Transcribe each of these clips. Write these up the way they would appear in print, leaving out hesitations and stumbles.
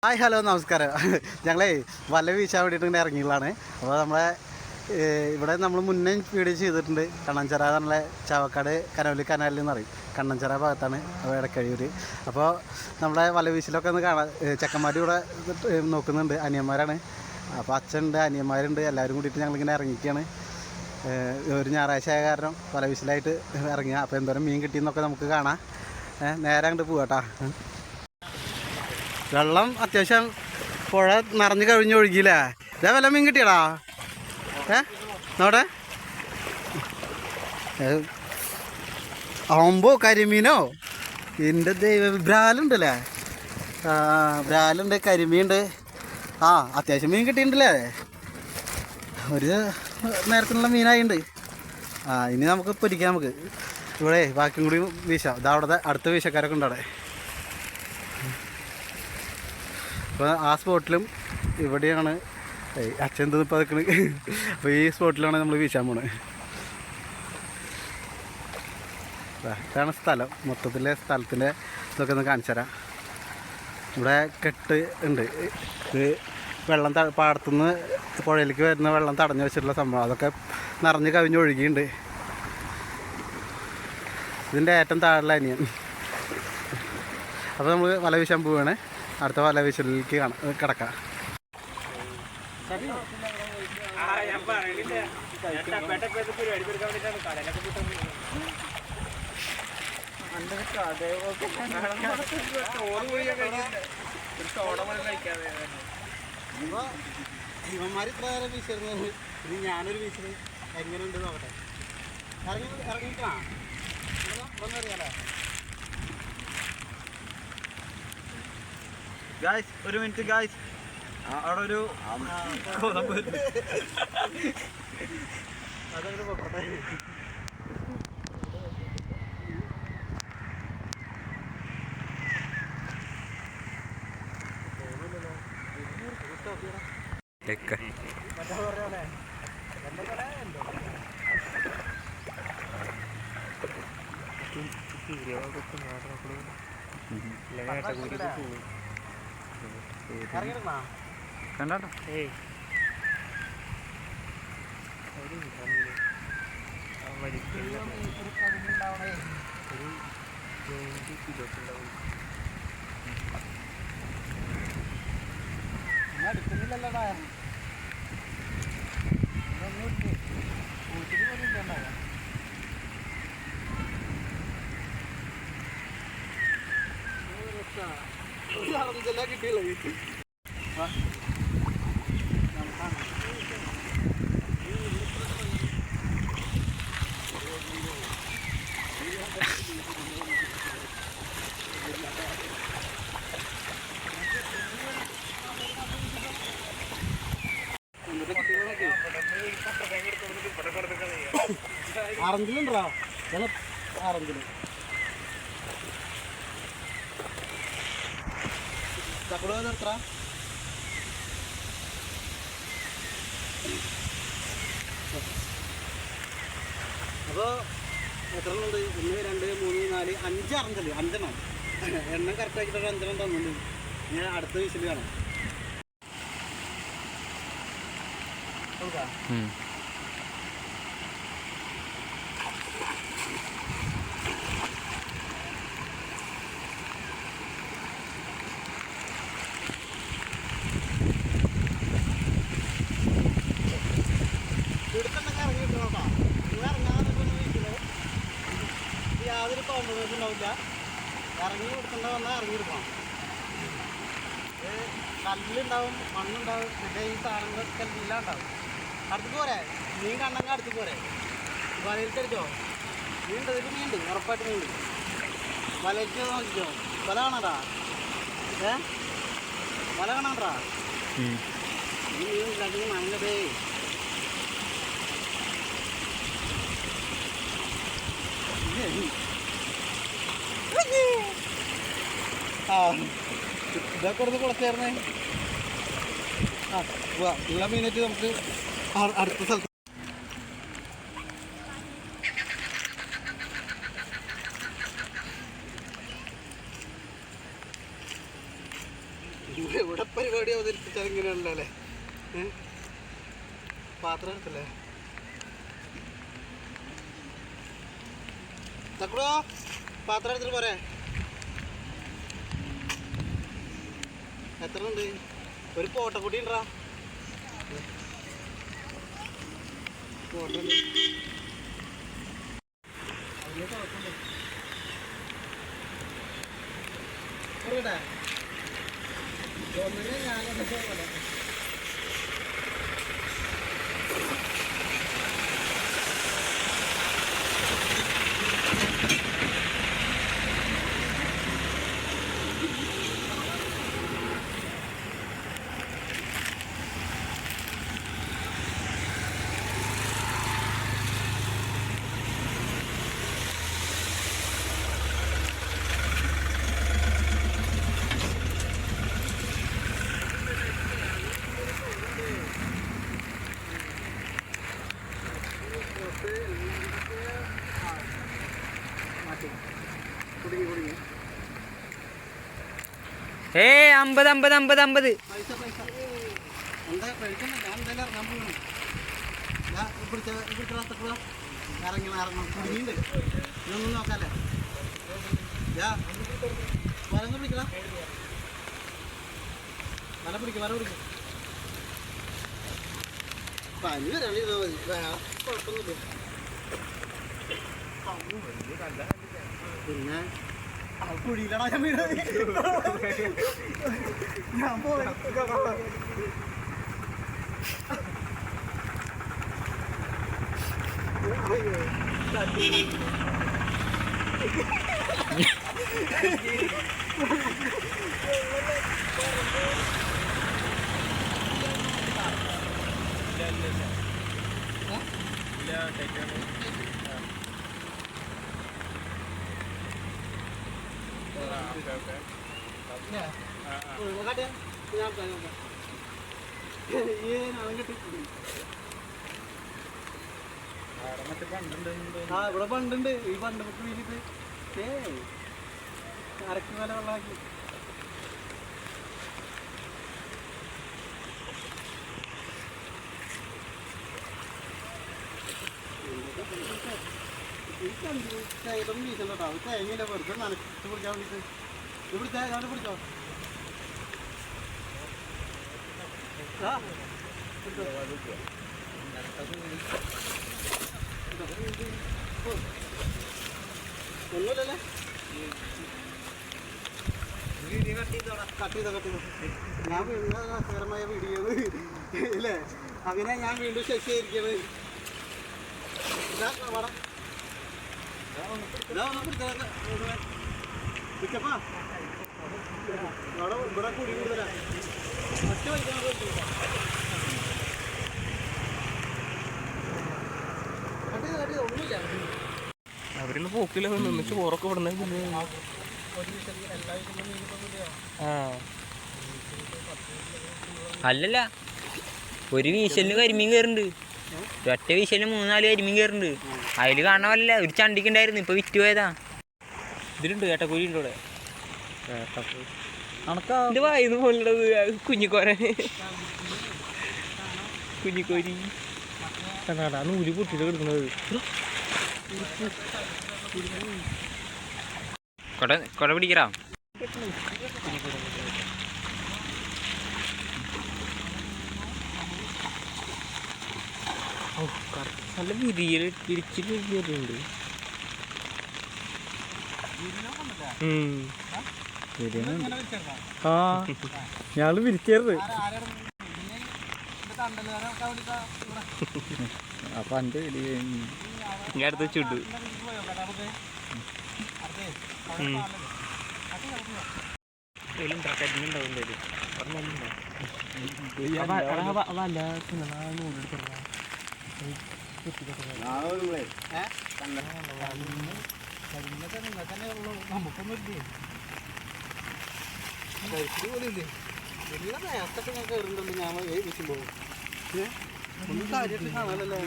Hi hello നമസ്കാരം. ഞങ്ങളെ വല വീശാൻ വേണ്ടിയിട്ട് ഇങ്ങനെ ഇറങ്ങിയതാണ്. അപ്പോൾ നമ്മളെ ഇവിടെ നമ്മൾ മുന്നേ വീഡിയോ ചെയ്തിട്ടുണ്ട്. കണ്ണഞ്ചിറ എന്നുള്ള ചാവക്കാട് കനോലി കനാലിൽ എന്ന് പറയും. കണ്ണഞ്ചിറ ഭാഗത്താണ് ഇടക്കഴിയൂർ. അപ്പോൾ നമ്മളെ വല വീശിലൊക്കെ ഒന്ന് കാണാൻ ചെക്കന്മാർ ഇവിടെ നോക്കുന്നുണ്ട്. അനിയന്മാരാണ്. അപ്പോൾ അച്ഛനുണ്ട്, അനിയന്മാരുണ്ട്, എല്ലാവരും കൂടിയിട്ട് ഞങ്ങളിങ്ങനെ ഇറങ്ങിയിരിക്കുകയാണ്. ഒരു ഞായറാഴ്ച ആയ കാരണം വല വീശിലായിട്ട് ഇറങ്ങിയ. അപ്പോൾ എന്തോരം മീൻ കിട്ടിയെന്നൊക്കെ നമുക്ക് കാണാം. നേരെ അങ്ങോട്ട് പോകാം കേട്ടോ. വെള്ളം അത്യാവശ്യം പുഴ നിറഞ്ഞ് കഴിഞ്ഞൊഴുകിയില്ലേ? ഇതേ വല്ല മീൻ കിട്ടിയടാ? നോടെ ആവുമ്പോ കരിമീനോ? എൻ്റെ ദൈവം, ബ്രാലുണ്ടല്ലേ? ബ്രാലുണ്ട്, കരിമീനുണ്ട്. അത്യാവശ്യം മീൻ കിട്ടിയിട്ടുണ്ടല്ലേ? ഒരു നേരത്തിനുള്ള മീനായിട്ടുണ്ട്. ഇനി നമുക്ക് പൊരിക്കാം. നമുക്ക് ഇവിടെ ബാക്കിയും കൂടി വീശാം. ഇതാ അവിടെ അടുത്ത വീശക്കാരൊക്കെ ഉണ്ട് അവിടെ. അപ്പോൾ ആ സ്പോട്ടിലും ഇവിടെയാണ് അച്ഛൻ ഇപ്പോൾ നിൽക്കുന്നത്. അപ്പോൾ ഈ സ്പോട്ടിലാണ് നമ്മൾ വീശാൻ പോണത്. ഇതാണ് സ്ഥലം. മൊത്തത്തിലെ സ്ഥലത്തിൻ്റെ ഇതൊക്കെ ഒന്ന് കാണിച്ചു തരാം. ഇവിടെ കെട്ട് ഉണ്ട്. ഇത് വെള്ളം പാടത്തുനിന്ന് പുഴയിലേക്ക് വരുന്ന വെള്ളം തടഞ്ഞു വെച്ചിട്ടുള്ള സംഭവം. അതൊക്കെ നിറഞ്ഞ് കവിഞ്ഞൊഴുകിയുണ്ട്. ഇതിൻ്റെ ഏറ്റവും താഴെയുള്ള അനിയൻ. അപ്പോൾ നമ്മൾ വല വീശാൻ പോവുകയാണ്. അടുത്ത വല വീശലിലേക്ക് കിടക്കാം. ഇവന്മാർ ഇത്ര നേരം വീശിരുന്നത്. ഇനി ഞാനൊരു വീശിൽ എങ്ങനെയുണ്ട് നോക്കട്ടെ. ഇറങ്ങിയിട്ടാ ഒന്നും അറിയാലോ ഗായ്സ്. ഒരു മിനിറ്റ് ഗായ്സ്. അവിടെ ഒരു അതൊരു പൊക്കട്ടെ. കണ്ടാട്ടോ? എടുക്കുന്നില്ലല്ലോടാ. കിട്ടിയില്ല. ആറഞ്ചിലുണ്ടോ? ആറഞ്ചില് ചക്കട എത്ര? അപ്പോൾ എത്ര ഉണ്ട്? 1 2 3 4 5 അറഞ്ചല്. 5 എണ്ണം കറക്റ്റ് ആക്കിയിട്ട് 5 തന്നുണ്ട്. ഞാൻ അടുത്ത വീശിൽ കാണാം. യാതൊരു കോംപ്രമൈസ് ഉണ്ടാവില്ല. ഇറങ്ങി കൊടുക്കേണ്ട വന്നാൽ ഇറങ്ങി കൊടുക്കണം. കല്ലുണ്ടാവും, മണ്ണുണ്ടാവും, പിന്നെ ഈ സാധനങ്ങളൊക്കെ എല്ലാം ഉണ്ടാവും. അടുത്ത് പോരെ മീൻ കണ്ടെങ്കിൽ അടുത്ത് പോരെ. വലയിലേക്ക് അടിച്ചോ? മീനുണ്ട്, ഇതിൽ മീനുണ്ട്, ഉറപ്പായിട്ട് മീനുണ്ട്. വലയ്ക്ക് നോക്കിക്കോ. വല കാണാടാ? വല കാണാണ്ടാ? ഈ മീൻ ഇല്ലെങ്കിൽ നല്ലതേ. ഇതൊക്കെ ഒന്ന് കുളച്ചേർന്നേ. ഉള്ള മീനായിട്ട് നമുക്ക് അടുത്ത സ്ഥലത്ത് ഇവിടെ പരിപാടി അവതരിപ്പിച്ചാൽ ഇങ്ങനെയാണല്ലോ അല്ലേ? പാത്രം എടുത്തല്ലേ തക്കൂടോ? പാത്രം എടുത്തിട്ട് പോരെ? എത്ര ഉണ്ട്? ഒരു പോട്ടക്കുട്ടി ഉണ്ടാ പോട്ടുണ്ട്. അതിന് കുഴപ്പമില്ല. ഞാനൊക്കെ ഏയ് 50 50 50 50 പൈസ എന്താ കഴിക്കണം? ഞാൻ എന്തായാലും ഇറങ്ങാൻ പോകണം. ഞാൻ ഇറങ്ങണം കുടുങ്ങിണ്ട്. ഇതൊന്നും നോക്കാല്ലേ? വലൊന്നും പിടിക്കണം. വല പിടിക്കും. പനി വരാണ്. ഇത് മതി, കുഴപ്പമൊന്നുമില്ല. പിന്നെ കുഴിയിലടാ ഞാൻ വീണത്. ഞാൻ പോയി ഇവിടെ പണ്ടുണ്ട്. ഈ പണ്ട് വീട്ടിട്ട് അരക്ക് മേലെ വെള്ളമാക്കി. ഇതൊന്നും വീശല്ലോ. അത് തേങ്ങയില്ല, വെറുതെ നനച്ച് പിടിക്കാൻ വേണ്ടിട്ട്. ഇത് പിടിച്ചാൽ ഞാൻ പിടിച്ചോ. ഒന്നുമില്ലല്ലേ? കട്ട് ചെയ്തോ. ഞാൻ വീണ്ടും രസകരമായ വീഡിയോ അല്ലേ? അങ്ങനെ ഞാൻ വീണ്ടും ശശിയായിരിക്കണത്. പിടിച്ചപ്പാ ഇവിടെ കൂടി കൂടുതലാ. ഒറ്റ വൈകാൻ ഒന്നുമില്ല. അവരുള്ള പോക്കില്ല നിന്ന് ചോറൊക്കെ വിടുന്ന. അല്ലല്ല, ഒരു വീശലിന് കരിമീൻ കയറുന്നുണ്ട്. ഒറ്റ വീശലിന് 3-4 കരിമീൻ കയറുന്നുണ്ട്. അതിൽ കാണാൻ പറ്റില്ല. ഒരു ചണ്ടിക്കുണ്ടായിരുന്നു, ഇപ്പൊ വിറ്റ് പോയതാ. ഇതിലുണ്ട് ഏട്ടക്കൂരി ഉണ്ട് ഇവിടെ. ഇത് വായിന്ന് പോലുള്ളത് കുഞ്ഞിക്കോരൻ. കുഞ്ഞിക്കോരി കണ്ടാ നൂല് പൊട്ടിട്ട് കിടക്കുന്നത്. കൊട പിടിക്കറാ. നല്ല വിരിയൽ വിരിച്ചിട്ട് വരുന്നുണ്ട്. ഞാള് വിരിക്കരുത്. അപ്പൊ എന്റെ ഞാൻ അടുത്ത് ചുട്ടു. നേരത്തൊക്കെ ഞാൻ കയറുന്നുണ്ട്. ഞാൻ വിളിക്കുമ്പോൾ ഒന്നും കാര്യമായിട്ട് കാണാനല്ലേ.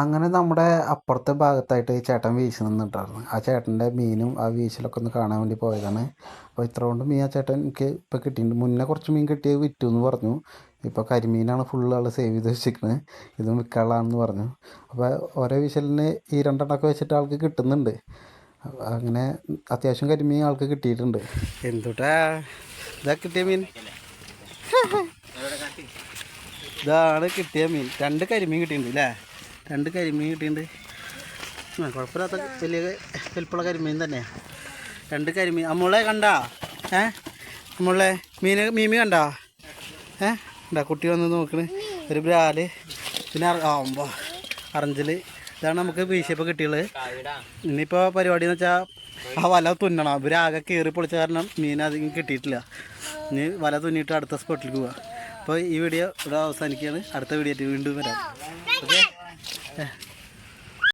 അങ്ങനെ നമ്മുടെ അപ്പുറത്തെ ഭാഗത്തായിട്ട് ചേട്ടൻ വീശി നിന്നിട്ടായിരുന്നു. ആ ചേട്ടൻ്റെ മീനും ആ വീശലൊക്കെ ഒന്ന് കാണാൻ വേണ്ടി പോയതാണ്. അപ്പോൾ അപ്പോൾ ഇത്ര കൊണ്ട് മീൻ ആ ചേട്ടൻ എനിക്ക് ഇപ്പോൾ കിട്ടിയിട്ടുണ്ട്. മുന്നേ കുറച്ച് മീൻ കിട്ടിയത് വിറ്റു എന്ന് പറഞ്ഞു. ഇപ്പോൾ കരിമീനാണ് ഫുള്ള് ആൾ സേവ് ചെയ്ത് വെച്ചിരിക്കുന്നത്, ഇതും വിൽക്കാനുള്ളതാണെന്ന് പറഞ്ഞു. അപ്പോൾ ഓരോ വിശലിന് ഈ 2 എണ്ണമൊക്കെ വെച്ചിട്ട് ആൾക്ക് കിട്ടുന്നുണ്ട്. അങ്ങനെ അത്യാവശ്യം കരിമീൻ ആൾക്ക് കിട്ടിയിട്ടുണ്ട്. എന്തുട്ടാ ഇതാ കിട്ടിയ മീൻ, ഇതാണ് കിട്ടിയ മീൻ. 2 കരിമീൻ കിട്ടിയിട്ടുണ്ട് അല്ലേ, 2 കരിമീൻ കിട്ടിയിട്ടുണ്ട്. കുഴപ്പമില്ലാത്ത വലിയ വലിപ്പമുള്ള കരിമീൻ തന്നെയാണ്. 2 കരിമീൻ. അമ്മളെ കണ്ടാ അമ്മളെ മീമി കണ്ടാ ഉണ്ടാ കുട്ടി വന്ന് നോക്കണ്. ഒരു ബ്രാല് പിന്നെ ആവുമ്പോൾ അറഞ്ചൽ, ഇതാണ് നമുക്ക് വീശിയപ്പോൾ കിട്ടിയുള്ളത്. ഇനിയിപ്പോൾ പരിപാടി എന്ന് വെച്ചാൽ ആ വല തുന്നണം. ഇവരാകെ കയറി പൊളിച്ച കാരണം മീൻ അധികം കിട്ടിയിട്ടില്ല. ഇനി വല തുന്നിയിട്ട് അടുത്ത സ്പോട്ടിലേക്ക് പോവാം. അപ്പോൾ ഈ വീഡിയോ ഇവിടെ അവസാനിക്കുകയാണ്. അടുത്ത വീഡിയോ ആയിട്ട് വീണ്ടും വരാം. ഓക്കെ.